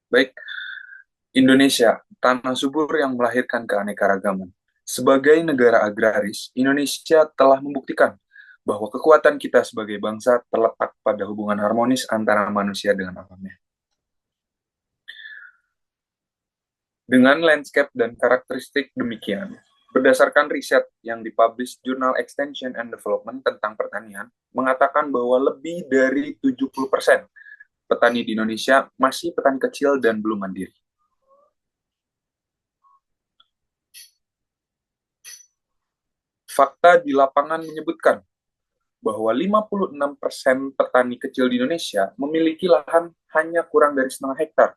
Baik, Indonesia, tanah subur yang melahirkan keanekaragaman. Sebagai negara agraris, Indonesia telah membuktikan bahwa kekuatan kita sebagai bangsa terletak pada hubungan harmonis antara manusia dengan alamnya. Dengan landscape dan karakteristik demikian, berdasarkan riset yang dipublish Journal Extension and Development tentang pertanian, mengatakan bahwa lebih dari 70% petani di Indonesia masih petani kecil dan belum mandiri. Fakta di lapangan menyebutkan bahwa 56% petani kecil di Indonesia memiliki lahan hanya kurang dari setengah hektar.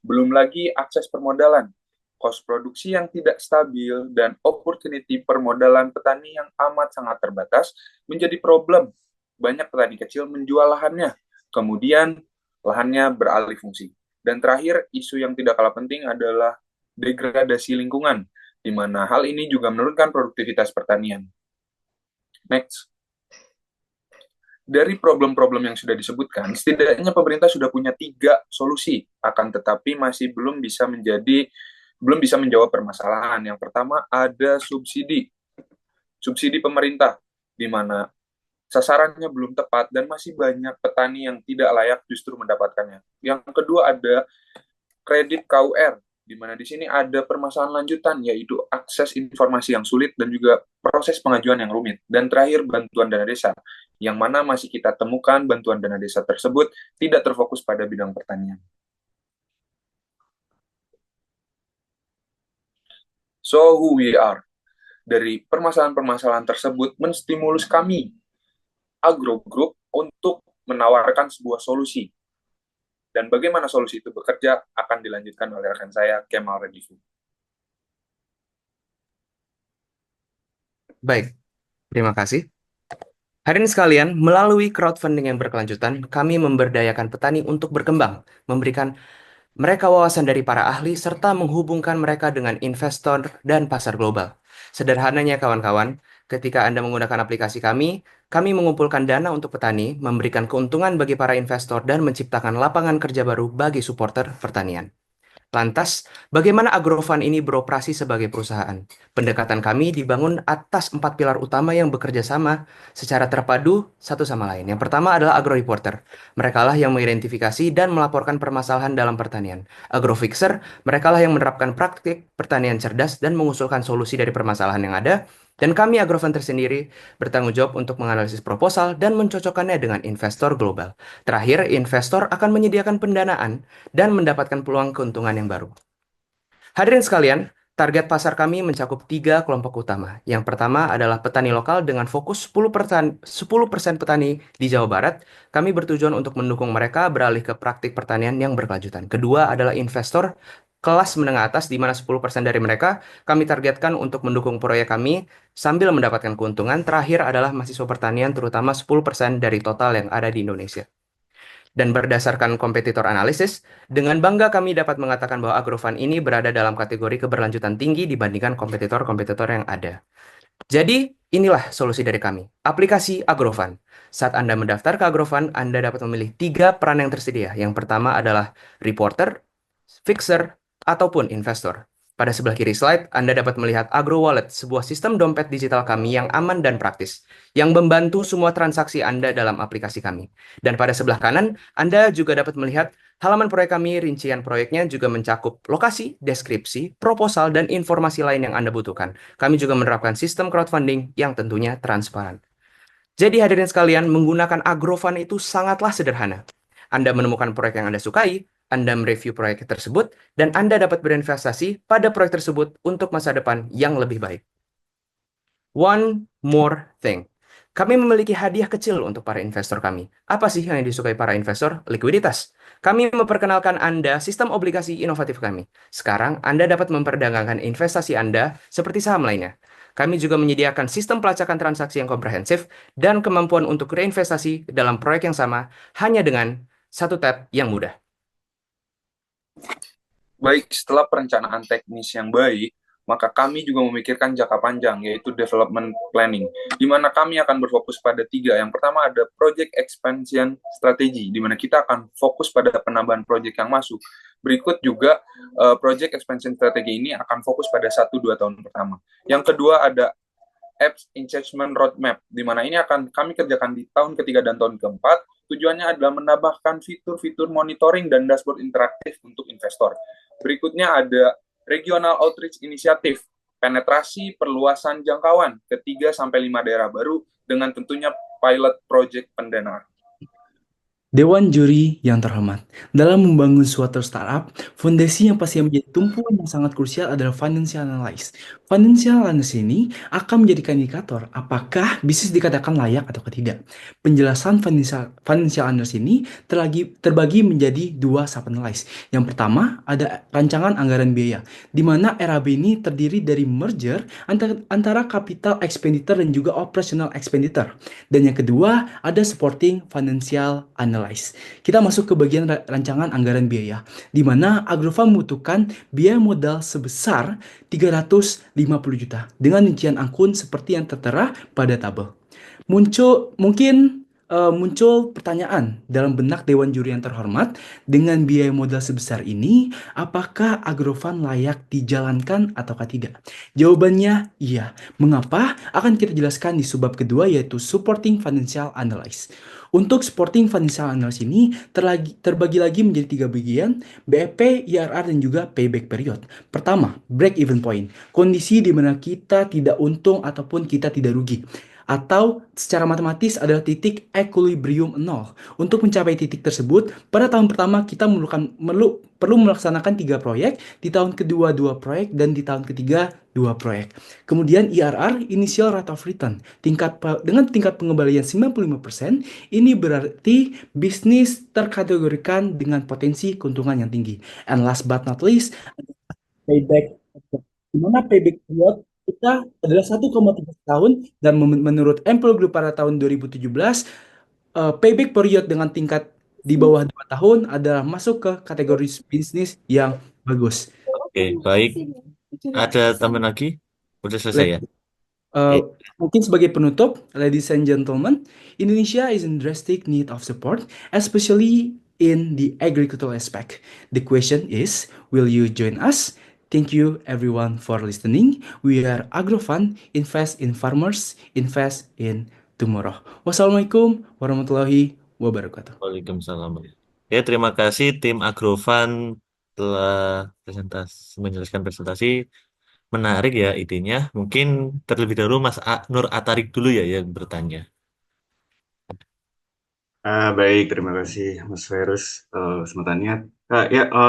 Belum lagi akses permodalan, kos produksi yang tidak stabil, dan opportunity permodalan petani yang amat sangat terbatas menjadi problem. Banyak petani kecil menjual lahannya, kemudian lahannya beralih fungsi. Dan terakhir, isu yang tidak kalah penting adalah degradasi lingkungan, di mana hal ini juga menurunkan produktivitas pertanian. Next. Dari problem-problem yang sudah disebutkan, setidaknya pemerintah sudah punya 3 solusi, akan tetapi masih belum bisa menjawab permasalahan. Yang pertama ada subsidi pemerintah, di mana sasarannya belum tepat dan masih banyak petani yang tidak layak justru mendapatkannya. Yang kedua ada kredit KUR, di mana di sini ada permasalahan lanjutan, yaitu akses informasi yang sulit dan juga proses pengajuan yang rumit. Dan terakhir, bantuan dana desa, yang mana masih kita temukan bantuan dana desa tersebut tidak terfokus pada bidang pertanian. So, who we are? Dari permasalahan-permasalahan tersebut menstimulus kami, Agro Group, untuk menawarkan sebuah solusi. Dan bagaimana solusi itu bekerja akan dilanjutkan oleh rekan saya, Kemal Redifu. Baik, terima kasih. Hadirin sekalian, melalui crowdfunding yang berkelanjutan, kami memberdayakan petani untuk berkembang, memberikan mereka wawasan dari para ahli, serta menghubungkan mereka dengan investor dan pasar global. Sederhananya kawan-kawan, ketika Anda menggunakan aplikasi kami mengumpulkan dana untuk petani, memberikan keuntungan bagi para investor, dan menciptakan lapangan kerja baru bagi supporter pertanian. Lantas, bagaimana Agrofund ini beroperasi sebagai perusahaan? Pendekatan kami dibangun atas 4 pilar utama yang bekerja sama secara terpadu satu sama lain. Yang pertama adalah Agro Reporter. Mereka lah yang mengidentifikasi dan melaporkan permasalahan dalam pertanian. Agro Fixer, mereka lah yang menerapkan praktik pertanian cerdas dan mengusulkan solusi dari permasalahan yang ada. Dan kami Agrofund tersendiri bertanggung jawab untuk menganalisis proposal dan mencocokkannya dengan investor global. Terakhir, investor akan menyediakan pendanaan dan mendapatkan peluang keuntungan yang baru. Hadirin sekalian, target pasar kami mencakup 3 kelompok utama. Yang pertama adalah petani lokal dengan fokus 10% petani di Jawa Barat. Kami bertujuan untuk mendukung mereka beralih ke praktik pertanian yang berkelanjutan. Kedua adalah investor kelas menengah atas, di mana 10% dari mereka kami targetkan untuk mendukung proyek kami sambil mendapatkan keuntungan. Terakhir adalah mahasiswa pertanian, terutama 10% dari total yang ada di Indonesia. Dan berdasarkan kompetitor analisis, dengan bangga kami dapat mengatakan bahwa Agrofund ini berada dalam kategori keberlanjutan tinggi dibandingkan kompetitor-kompetitor yang ada. Jadi, inilah solusi dari kami. Aplikasi Agrofund. Saat Anda mendaftar ke Agrofund, Anda dapat memilih 3 peran yang tersedia. Yang pertama adalah reporter, fixer, ataupun investor. Pada sebelah kiri slide, Anda dapat melihat Agro Wallet, sebuah sistem dompet digital kami yang aman dan praktis, yang membantu semua transaksi Anda dalam aplikasi kami. Dan pada sebelah kanan, Anda juga dapat melihat halaman proyek kami. Rincian proyeknya juga mencakup lokasi, deskripsi, proposal, dan informasi lain yang Anda butuhkan. Kami juga menerapkan sistem crowdfunding yang tentunya transparan. Jadi hadirin sekalian, menggunakan Agrofund itu sangatlah sederhana. Anda menemukan proyek yang Anda sukai, Anda mereview proyek tersebut, dan Anda dapat berinvestasi pada proyek tersebut untuk masa depan yang lebih baik. One more thing. Kami memiliki hadiah kecil untuk para investor kami. Apa sih yang disukai para investor? Likuiditas. Kami memperkenalkan Anda sistem obligasi inovatif kami. Sekarang Anda dapat memperdagangkan investasi Anda seperti saham lainnya. Kami juga menyediakan sistem pelacakan transaksi yang komprehensif dan kemampuan untuk reinvestasi dalam proyek yang sama hanya dengan satu tap yang mudah. Baik, setelah perencanaan teknis yang baik, maka kami juga memikirkan jangka panjang, yaitu development planning, di mana kami akan berfokus pada tiga. Yang pertama ada project expansion strategy, di mana kita akan fokus pada penambahan project yang masuk. Berikut juga project expansion strategi ini akan fokus pada 1-2 tahun pertama. Yang kedua ada apps engagement roadmap, di mana ini akan kami kerjakan di tahun ketiga dan tahun keempat. Tujuannya adalah menambahkan fitur-fitur monitoring dan dashboard interaktif untuk investor. Berikutnya ada regional outreach initiative, penetrasi perluasan jangkauan ke 3-5 daerah baru dengan tentunya pilot project pendanaan. Dewan juri yang terhormat, dalam membangun suatu startup, fondasi yang pasti menjadi tumpuan yang sangat krusial adalah financial analysis. Financial analysis ini akan menjadikan indikator apakah bisnis dikatakan layak atau tidak. Penjelasan financial analysis ini terbagi menjadi dua sub-analysis. Yang pertama ada rancangan anggaran biaya, di mana RAB ini terdiri dari merger antara capital expenditure dan juga operational expenditure. Dan yang kedua ada supporting financial analysis. Kita masuk ke bagian rancangan anggaran biaya, di mana Agrofam membutuhkan biaya modal sebesar 350 juta dengan rincian akun seperti yang tertera pada tabel. Muncul pertanyaan dalam benak Dewan Juri yang terhormat, dengan biaya modal sebesar ini, apakah Agrofan layak dijalankan ataukah tidak? Jawabannya iya. Mengapa? Akan kita jelaskan di subbab kedua, yaitu Supporting Financial Analysis. Untuk Supporting Financial Analysis ini terbagi lagi menjadi tiga bagian, BEP, IRR, dan juga Payback Period. Pertama, Break Even Point. Kondisi di mana kita tidak untung ataupun kita tidak rugi. Atau secara matematis adalah titik equilibrium 0. Untuk mencapai titik tersebut, pada tahun pertama kita perlu melaksanakan 3 proyek, di tahun kedua 2 proyek, dan di tahun ketiga 2 proyek. Kemudian IRR, Initial Rate of Return, dengan tingkat pengembalian 95%, ini berarti bisnis terkategorikan dengan potensi keuntungan yang tinggi. And last but not least, payback. Di mana payback period kita adalah 1,3 tahun, dan menurut Employ Group pada tahun 2017, payback period dengan tingkat di bawah 2 tahun adalah masuk ke kategori bisnis yang bagus. Oke, baik. Ada tambahan lagi? Udah selesai ya? Uh, Mungkin sebagai penutup, ladies and gentlemen, Indonesia is in drastic need of support, especially in the agricultural aspect. The question is, will you join us? Thank you everyone for listening. We are Agrofund, invest in farmers, invest in tomorrow. Wassalamualaikum warahmatullahi wabarakatuh. Waalaikumsalam. Ya, terima kasih tim Agrofan telah menjelaskan presentasi. Menarik ya idenya. Mungkin terlebih dahulu Mas Nur Atarik dulu ya yang bertanya. Baik, terima kasih Mas Ferus kesempatannya.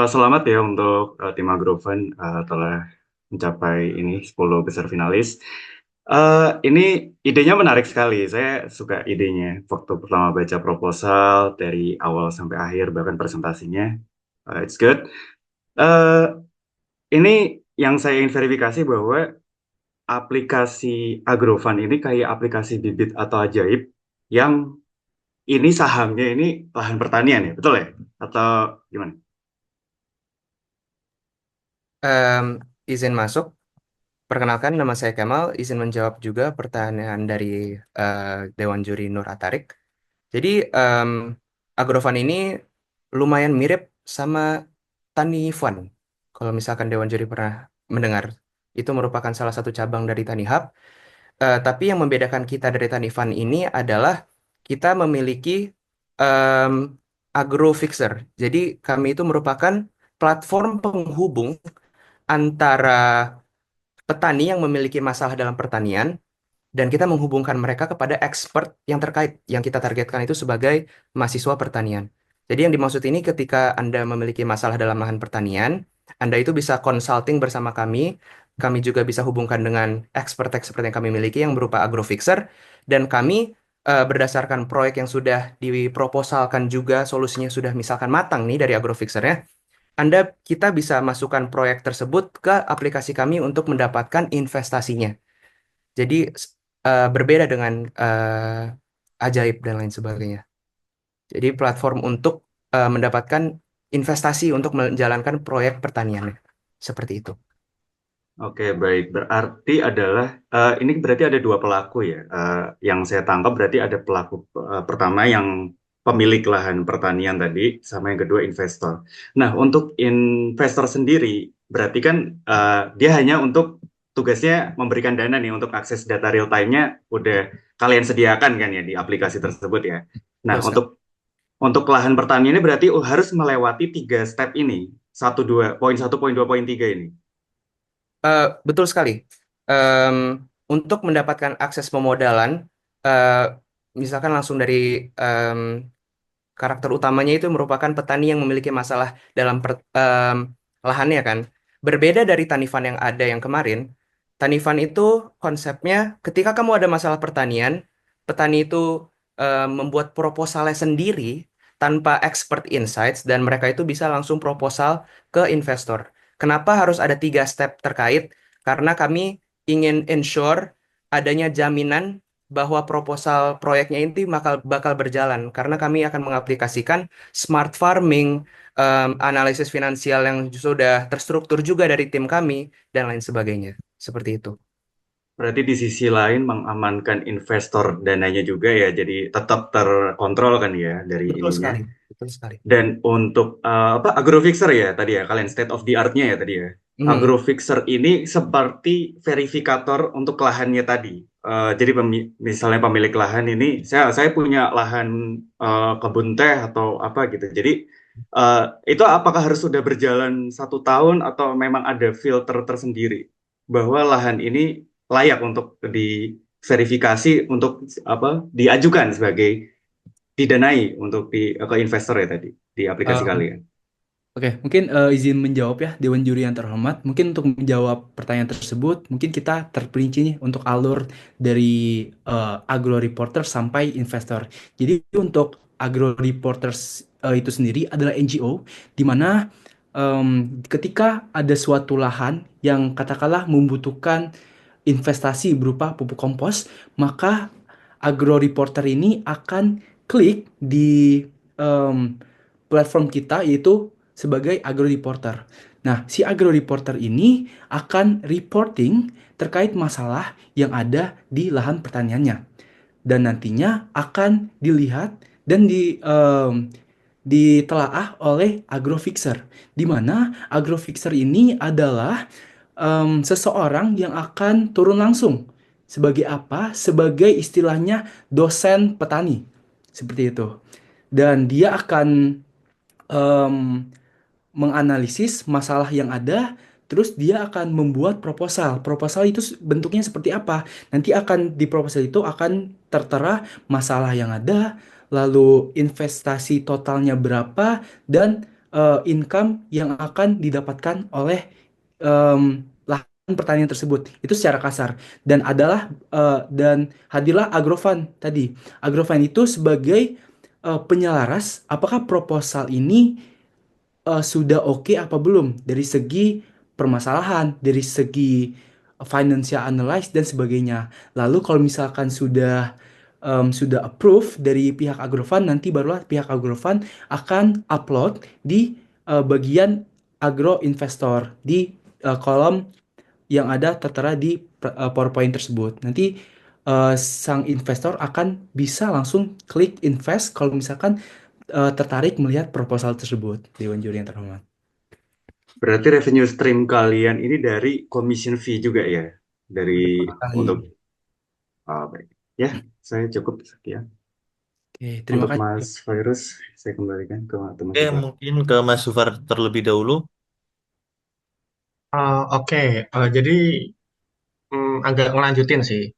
Selamat ya untuk tim Agrovan telah mencapai ini 10 besar finalis. Ini idenya menarik sekali. Saya suka idenya. Waktu pertama baca proposal dari awal sampai akhir, bahkan presentasinya, it's good. Ini yang saya ingin verifikasi bahwa aplikasi Agrovan ini kayak aplikasi bibit atau ajaib yang ini sahamnya ini lahan pertanian ya, betul ya? Atau gimana? Izin masuk. Perkenalkan, nama saya Kemal. Izin menjawab juga pertanyaan dari Dewan Juri Nur Atarik. Jadi Agrofan ini lumayan mirip sama Tani Fund. Kalau misalkan Dewan Juri pernah mendengar, itu merupakan salah satu cabang dari Tani Hub. Tapi yang membedakan kita dari Tani Fund ini adalah kita memiliki AgroFixer. Jadi kami itu merupakan platform penghubung antara petani yang memiliki masalah dalam pertanian, dan kita menghubungkan mereka kepada expert yang terkait, yang kita targetkan itu sebagai mahasiswa pertanian. Jadi yang dimaksud ini, ketika Anda memiliki masalah dalam lahan pertanian, Anda itu bisa consulting bersama kami juga bisa hubungkan dengan expert-expert yang kami miliki yang berupa agrofixer, dan kami berdasarkan proyek yang sudah diproposalkan juga, solusinya sudah misalkan matang nih dari agrofixernya, kita bisa masukkan proyek tersebut ke aplikasi kami untuk mendapatkan investasinya. Jadi berbeda dengan ajaib dan lain sebagainya. Jadi platform untuk mendapatkan investasi untuk menjalankan proyek pertaniannya. Seperti itu. Oke, baik. Berarti adalah ini berarti ada dua pelaku ya. Yang saya tangkap berarti ada pelaku pertama yang pemilik lahan pertanian tadi, sama yang kedua investor. Nah, untuk investor sendiri berarti kan dia hanya untuk tugasnya memberikan dana nih untuk akses data real time-nya udah kalian sediakan kan ya di aplikasi tersebut ya. Nah, Betul sekali. untuk lahan pertanian ini berarti harus melewati tiga step ini, satu dua poin satu poin dua poin tiga ini. Betul sekali. Untuk mendapatkan akses pemodalan, eh, misalkan langsung dari karakter utamanya itu merupakan petani yang memiliki masalah dalam lahannya kan. Berbeda dari Tanifan yang ada yang kemarin, Tanifan itu konsepnya ketika kamu ada masalah pertanian, petani itu membuat proposalnya sendiri tanpa expert insights dan mereka itu bisa langsung proposal ke investor. Kenapa harus ada tiga step terkait? Karena kami ingin ensure adanya jaminan bahwa proposal proyeknya ini bakal berjalan karena kami akan mengaplikasikan smart farming, analisis finansial yang sudah terstruktur juga dari tim kami dan lain sebagainya. Seperti itu. Berarti di sisi lain mengamankan investor dananya juga ya, jadi tetap terkontrol kan ya dari Betul ininya. sekali. Betul sekali. Dan untuk apa agrofixer ya tadi ya, kalian state of the art-nya ya tadi ya. Mhm. Agrofixer ini seperti verifikator untuk lahannya tadi. Jadi misalnya pemilik lahan ini, saya punya lahan kebun teh atau apa gitu. Jadi itu apakah harus sudah berjalan 1 tahun atau memang ada filter tersendiri bahwa lahan ini layak untuk diverifikasi untuk apa diajukan sebagai didanai untuk ke investor ya tadi di aplikasi Um, kalian. Oke, mungkin izin menjawab ya Dewan Juri yang terhormat. Mungkin untuk menjawab pertanyaan tersebut, mungkin kita terperinci nih untuk alur dari agro reporter sampai investor. Jadi untuk agro reporters itu sendiri adalah NGO, di mana ketika ada suatu lahan yang katakanlah membutuhkan investasi berupa pupuk kompos, maka agro reporter ini akan klik di em, platform kita yaitu sebagai agro reporter. Nah, si agro reporter ini akan reporting terkait masalah yang ada di lahan pertaniannya dan nantinya akan dilihat dan ditelaah oleh agrofixer, di mana agrofixer ini adalah seseorang yang akan turun langsung sebagai apa? Sebagai istilahnya dosen petani, seperti itu. Dan dia akan em, menganalisis masalah yang ada, terus dia akan membuat proposal. Proposal itu bentuknya seperti apa? Nanti akan di proposal itu akan tertera masalah yang ada, lalu investasi totalnya berapa, dan income yang akan didapatkan oleh lahan pertanian tersebut. Itu secara kasar. Dan hadirlah Agrofan tadi. Agrofan itu sebagai penyelaras apakah proposal ini sudah oke apa belum dari segi permasalahan, dari segi financial analysis dan sebagainya. Lalu kalau misalkan sudah approve dari pihak Agrofan, nanti barulah pihak Agrofan akan upload di bagian agro investor di kolom yang ada tertera di PowerPoint tersebut. Nanti sang investor akan bisa langsung klik invest kalau misalkan tertarik melihat proposal tersebut, Dewan Juri yang terhormat. Berarti revenue stream kalian ini dari commission fee juga ya, dari Betul sekali. untuk baik. Ya, saya cukup sekian. Oke, terima Untuk kasih. Mas Virus, saya kembalikan ke Mas Oke, Sufar. mungkin ke Mas Sufar terlebih dahulu. Oke, jadi agak ngelanjutin sih.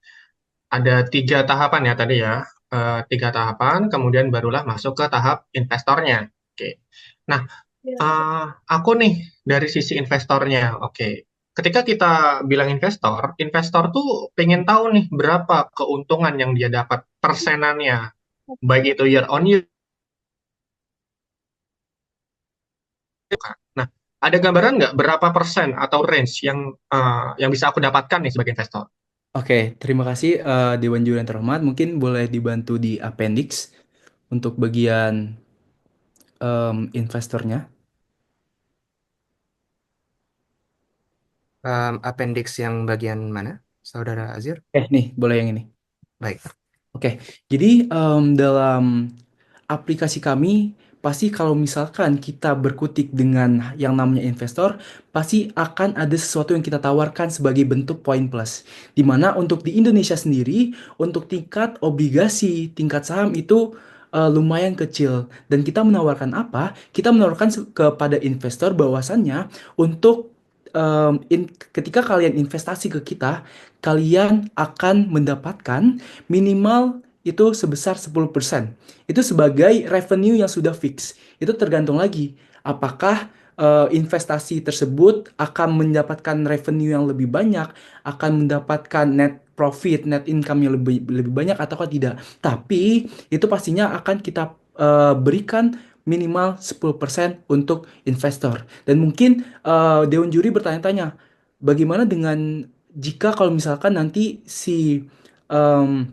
Ada 3 tahapan ya tadi ya. 3 tahapan, kemudian barulah masuk ke tahap investornya. Oke. Nah, aku nih dari sisi investornya. Oke. Ketika kita bilang investor, investor tuh pengen tahu nih berapa keuntungan yang dia dapat persenannya, baik itu year on year. Nah, ada gambaran nggak berapa persen atau range yang bisa aku dapatkan nih sebagai investor? Oke, terima kasih Dewan Juri yang terhormat. Mungkin boleh dibantu di appendix untuk bagian investornya. Appendix yang bagian mana, Saudara Azir? Nih, boleh yang ini. Baik. Oke, jadi dalam aplikasi kami pasti kalau misalkan kita berkutik dengan yang namanya investor, pasti akan ada sesuatu yang kita tawarkan sebagai bentuk poin plus. Dimana untuk di Indonesia sendiri, untuk tingkat obligasi, tingkat saham itu lumayan kecil. Dan kita menawarkan apa? Kita menawarkan kepada investor bahwasannya untuk ketika kalian investasi ke kita, kalian akan mendapatkan minimal itu sebesar 10%. Itu sebagai revenue yang sudah fix. Itu tergantung lagi apakah investasi tersebut akan mendapatkan revenue yang lebih banyak, akan mendapatkan net profit, net income yang lebih lebih banyak ataukah tidak. Tapi itu pastinya akan kita berikan minimal 10% untuk investor. Dan mungkin Dewan Juri bertanya-tanya, bagaimana dengan jika kalau misalkan nanti si em,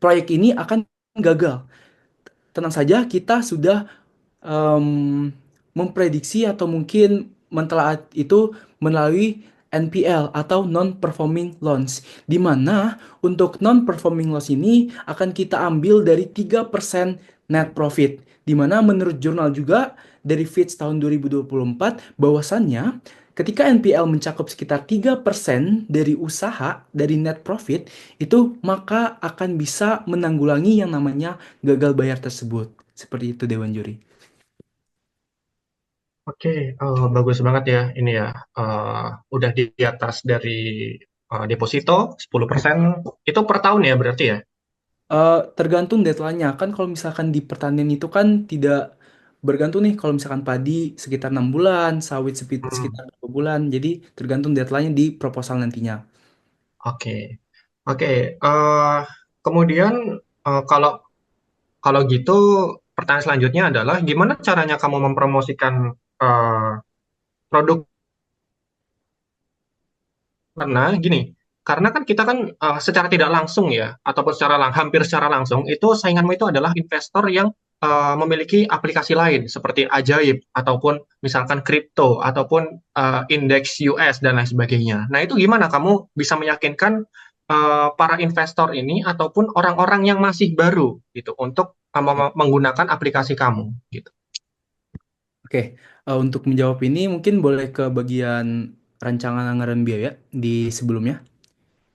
proyek ini akan gagal? Tenang saja, kita sudah em, memprediksi atau mungkin mentelaah itu melalui NPL atau non-performing loans, di mana untuk non-performing loans ini akan kita ambil dari 3% net profit, di mana menurut jurnal juga dari Fitch tahun 2024 bahwasannya ketika NPL mencakup sekitar 3% dari usaha dari net profit itu maka akan bisa menanggulangi yang namanya gagal bayar tersebut. Seperti itu Dewan Juri. Oke, bagus banget ya ini ya. Udah di atas dari deposito 10%. Itu per tahun ya berarti ya? Tergantung deadline-nya. Kan kalau misalkan di pertanian itu kan tidak bergantung nih. Kalau misalkan padi sekitar 6 bulan, sawit Hmm, sekitar 2 bulan. Jadi tergantung deadline-nya di proposal nantinya. oke. Oke, kemudian kalau kalau gitu pertanyaan selanjutnya adalah gimana caranya kamu mempromosikan eh, produk. Karena gini, karena kan kita kan secara tidak langsung ya, ataupun hampir secara langsung, itu sainganmu itu adalah investor yang memiliki aplikasi lain seperti Ajaib ataupun misalkan kripto ataupun indeks US dan lain sebagainya. Nah itu gimana kamu bisa meyakinkan para investor ini ataupun orang-orang yang masih baru gitu untuk menggunakan aplikasi kamu gitu. Oke, untuk menjawab ini mungkin boleh ke bagian rancangan anggaran biaya di sebelumnya.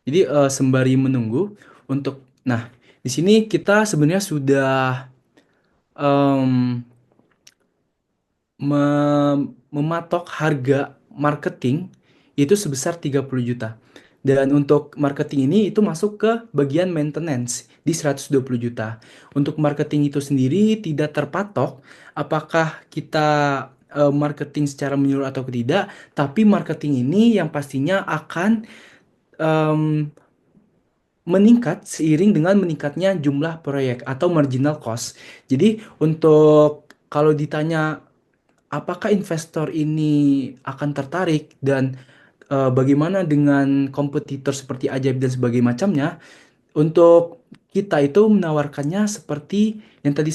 Jadi sembari menunggu untuk, nah di sini kita sebenarnya sudah em, mematok harga marketing itu sebesar 30 juta. Dan untuk marketing ini itu masuk ke bagian maintenance di 120 juta. Untuk marketing itu sendiri tidak terpatok apakah kita marketing secara menyeluruh atau tidak, tapi marketing ini yang pastinya akan em, meningkat seiring dengan meningkatnya jumlah proyek atau marginal cost. Jadi untuk kalau ditanya apakah investor ini akan tertarik dan bagaimana dengan kompetitor seperti Ajaib dan sebagainya macamnya, untuk kita itu menawarkannya seperti yang tadi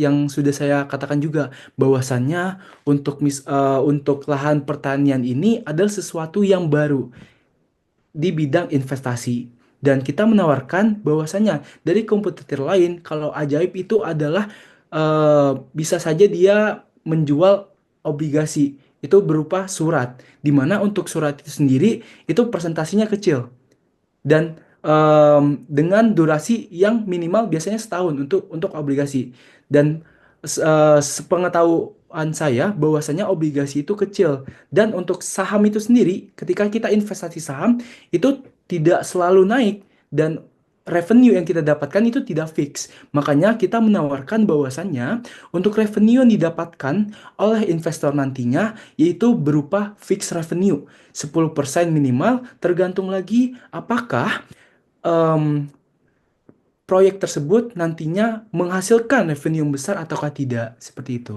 yang sudah saya katakan juga bahwasannya untuk lahan pertanian ini adalah sesuatu yang baru di bidang investasi. Dan kita menawarkan bahwasanya dari kompetitor lain, kalau Ajaib itu adalah bisa saja dia menjual obligasi itu berupa surat, di mana untuk surat itu sendiri itu presentasinya kecil dan dengan durasi yang minimal biasanya setahun untuk obligasi. Dan sepengetahuan saya bahwasanya obligasi itu kecil, dan untuk saham itu sendiri ketika kita investasi saham itu tidak selalu naik, dan revenue yang kita dapatkan itu tidak fix. Makanya kita menawarkan bahwasannya untuk revenue yang didapatkan oleh investor nantinya yaitu berupa fixed revenue 10% minimal, tergantung lagi apakah em, proyek tersebut nantinya menghasilkan revenue yang besar ataukah tidak. Seperti itu.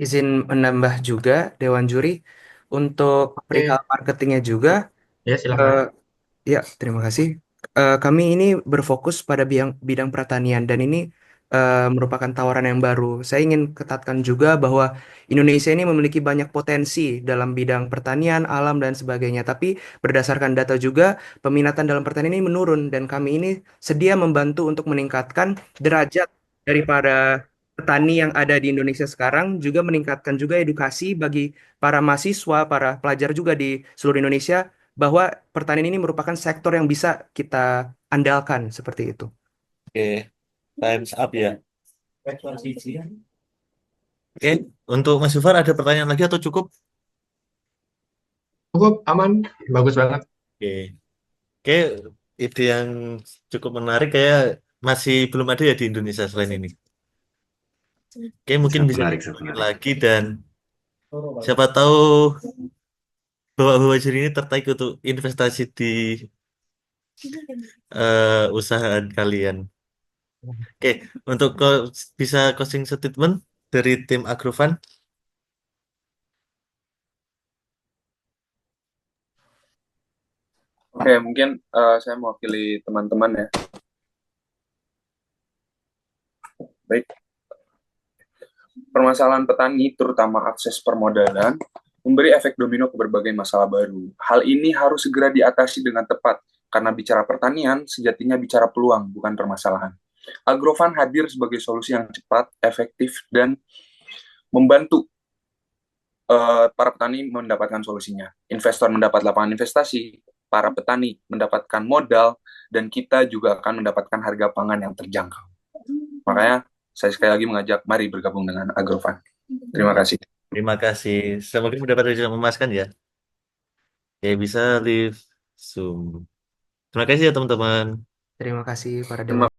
Izin menambah juga, Dewan Juri, untuk perihal Oke, marketingnya juga, ya eh, silakan. ya terima kasih. Kami ini berfokus pada bidang pertanian dan ini merupakan tawaran yang baru. Saya ingin ketatkan juga bahwa Indonesia ini memiliki banyak potensi dalam bidang pertanian, alam, dan sebagainya. Tapi berdasarkan data juga, peminatan dalam pertanian ini menurun, dan kami ini sedia membantu untuk meningkatkan derajat daripada petani yang ada di Indonesia sekarang, juga meningkatkan juga edukasi bagi para mahasiswa, para pelajar juga di seluruh Indonesia, bahwa pertanian ini merupakan sektor yang bisa kita andalkan seperti itu. Oke, times up ya. Oke, untuk Mas Yufar ada pertanyaan lagi atau cukup? Cukup aman, bagus banget. Oke, oke, ide yang cukup menarik kayak masih belum ada ya di Indonesia selain ini. Oke, mungkin Sangat bisa menarik, sangat dikembangin menarik. lagi dan siapa tahu Bapak-bapak ini tertarik untuk investasi di usaha kalian. Oke, untuk bisa closing statement dari tim Agrofan. Oke, mungkin saya mewakili teman-teman ya. Baik, permasalahan petani, terutama akses permodalan, memberi efek domino ke berbagai masalah baru. Hal ini harus segera diatasi dengan tepat, karena bicara pertanian sejatinya bicara peluang, bukan permasalahan. Agrofan hadir sebagai solusi yang cepat, efektif, dan membantu para petani mendapatkan solusinya. Investor mendapat lapangan investasi, para petani mendapatkan modal, dan kita juga akan mendapatkan harga pangan yang terjangkau. Makanya saya sekali lagi mengajak, mari bergabung dengan Agrofan. Terima kasih. Terima kasih. Semoga mendapat hasil yang memuaskan ya. Oke, bisa leave Zoom. Terima kasih ya teman-teman. Terima kasih para Terima